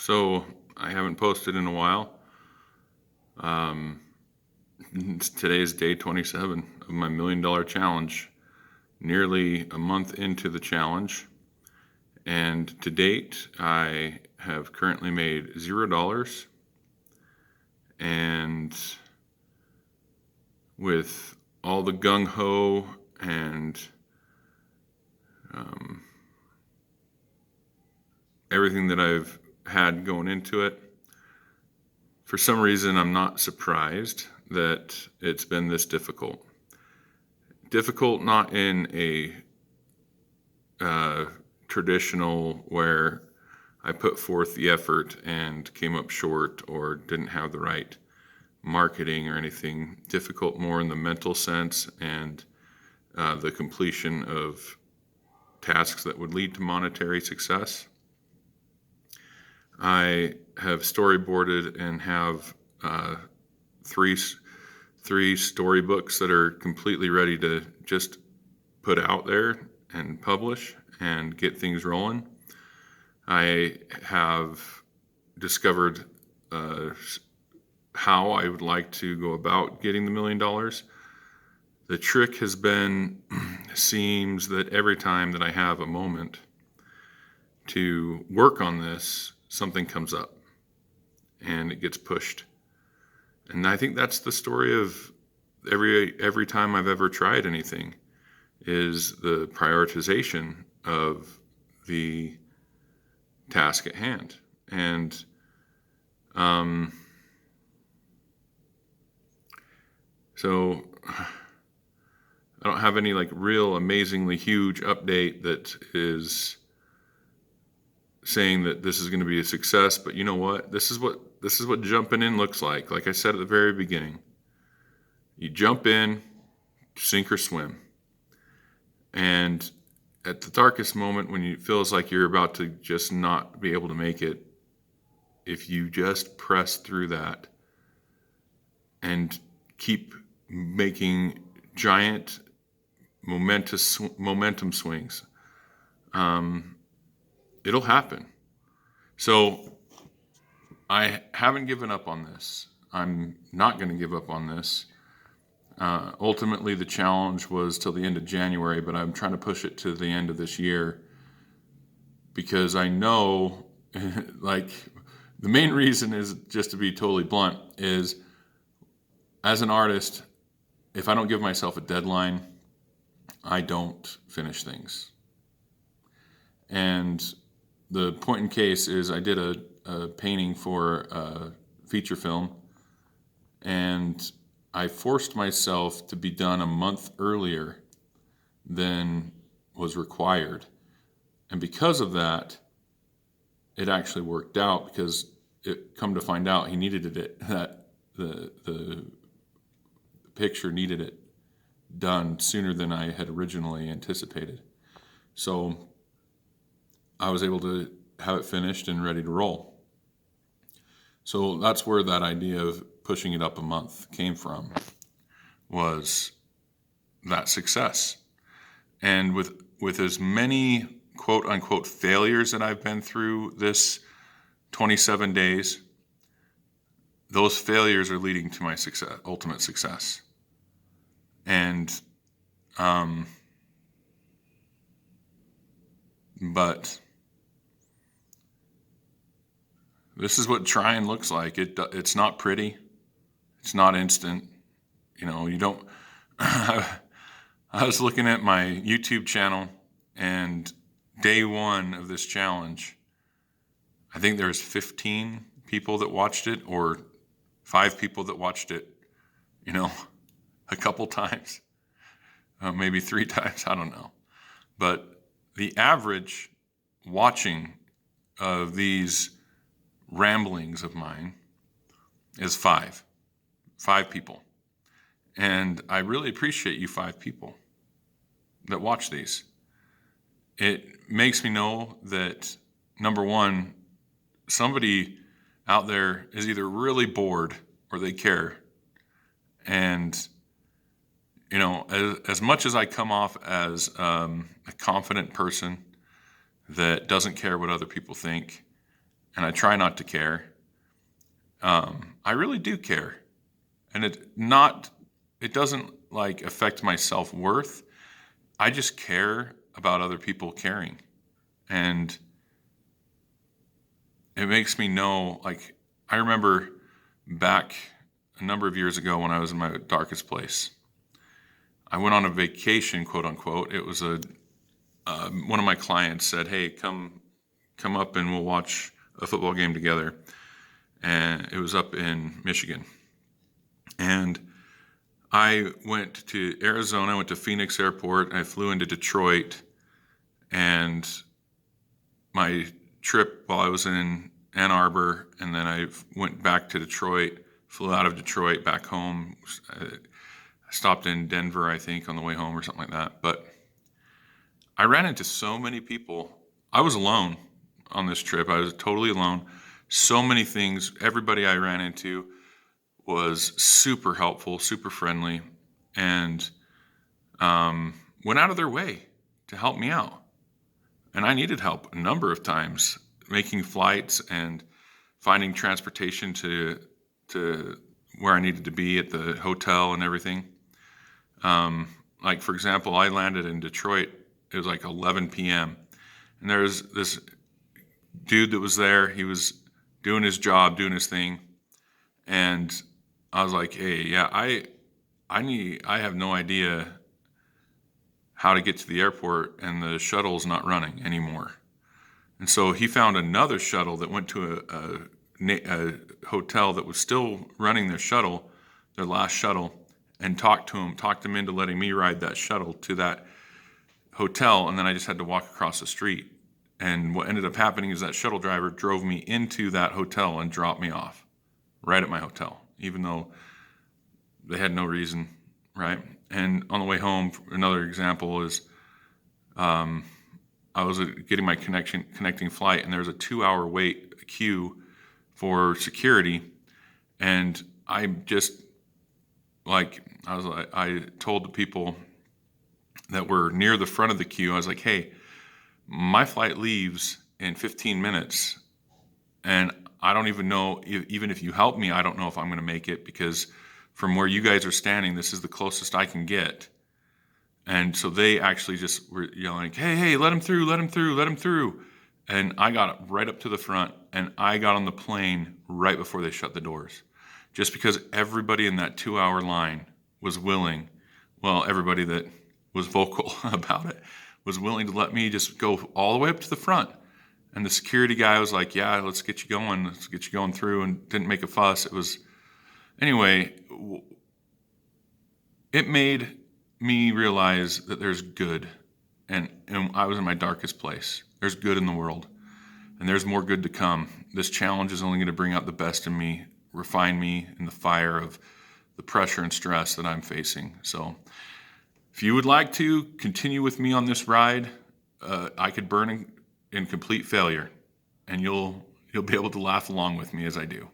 So I haven't posted in a while. Today is day 27 of my $1 million challenge, nearly a month into the challenge. And to date, I have currently made $0. And with all the gung-ho and everything that I've had going into it, for some reason I'm not surprised that it's been this difficult. Difficult not in a traditional where I put forth the effort and came up short or didn't have the right marketing or anything. Difficult more in the mental sense and the completion of tasks that would lead to monetary success. I have storyboarded and have three storybooks that are completely ready to just put out there and publish and get things rolling. I have discovered how I would like to go about getting the $1 million. The trick has been, seems that every time that I have a moment to work on this, something comes up and it gets pushed. And I think that's the story of every time I've ever tried anything, is the prioritization of the task at hand. And so I don't have any like real amazingly huge update that is saying that this is going to be a success, but you know what? This is what jumping in looks like. Like I said at the very beginning, you jump in, sink or swim. And at the darkest moment when it feels like you're about to just not be able to make it, if you just press through that and keep making giant momentum swings, it'll happen. So I haven't given up on this. I'm not going to give up on this. Ultimately, the challenge was till the end of January, but I'm trying to push it to the end of this year because I know, like, the main reason is, just to be totally blunt, is as an artist, if I don't give myself a deadline, I don't finish things. And the point in case is I did a painting for a feature film, and I forced myself to be done a month earlier than was required. And because of that, it actually worked out, because it come to find out he needed it, that the picture needed it done sooner than I had originally anticipated. So I was able to have it finished and ready to roll. So that's where that idea of pushing it up a month came from, was that success. And with as many quote unquote failures that I've been through this 27 days, those failures are leading to my success, ultimate success. And but this is what trying looks like. It's not pretty. It's not instant. You know, you don't. I was looking at my YouTube channel, and day one of this challenge, I think there's 15 people that watched it, or 5 people that watched it, you know, a couple times, maybe 3 times, I don't know. But the average watching of these ramblings of mine is 5 people. And I really appreciate you 5 people that watch these. It makes me know that, number one, somebody out there is either really bored or they care. And, you know, as much as I come off as a confident person that doesn't care what other people think, and I try not to care. I really do care. And it doesn't like affect my self-worth. I just care about other people caring. And it makes me know, like, I remember back a number of years ago when I was in my darkest place, I went on a vacation, quote unquote. It was one of my clients said, "Hey, come up and we'll watch a football game together." And it was up in Michigan. And I went to Arizona, I went to Phoenix Airport, I flew into Detroit, and my trip while I was in Ann Arbor, and then I went back to Detroit, flew out of Detroit back home. I stopped in Denver, I think, on the way home or something like that. But I ran into so many people. I was alone on this trip. I was totally alone. So many things. Everybody I ran into was super helpful, super friendly, and went out of their way to help me out. And I needed help a number of times, making flights and finding transportation to where I needed to be at the hotel and everything. Like, for example, I landed in Detroit. It was like 11 p.m. And there was this dude that was there. He was doing his job, doing his thing. And I was like, "Hey, yeah, I have no idea how to get to the airport, and the shuttle's not running anymore." And so he found another shuttle that went to a hotel that was still running their shuttle, their last shuttle, and talked him into letting me ride that shuttle to that hotel. And then I just had to walk across the street. And what ended up happening is that shuttle driver drove me into that hotel and dropped me off right at my hotel, even though they had no reason, right? And on the way home, another example is I was getting my connecting flight, and there was a 2-hour queue for security. And I told the people that were near the front of the queue, I was like, "Hey, my flight leaves in 15 minutes, and I don't even know, even if you help me, I don't know if I'm going to make it, because from where you guys are standing, this is the closest I can get." And so they actually just were yelling, hey, let him through, let him through, let him through. And I got right up to the front, and I got on the plane right before they shut the doors. Just because everybody in that 2-hour line was willing, everybody that was vocal about it was willing to let me just go all the way up to the front. And the security guy was like, "Yeah, let's get you going through," and didn't make a fuss. Anyway, it made me realize that there's good. And I was in my darkest place. There's good in the world. And there's more good to come. This challenge is only going to bring out the best in me, refine me in the fire of the pressure and stress that I'm facing. So if you would like to continue with me on this ride, I could burn in complete failure, and you'll be able to laugh along with me as I do.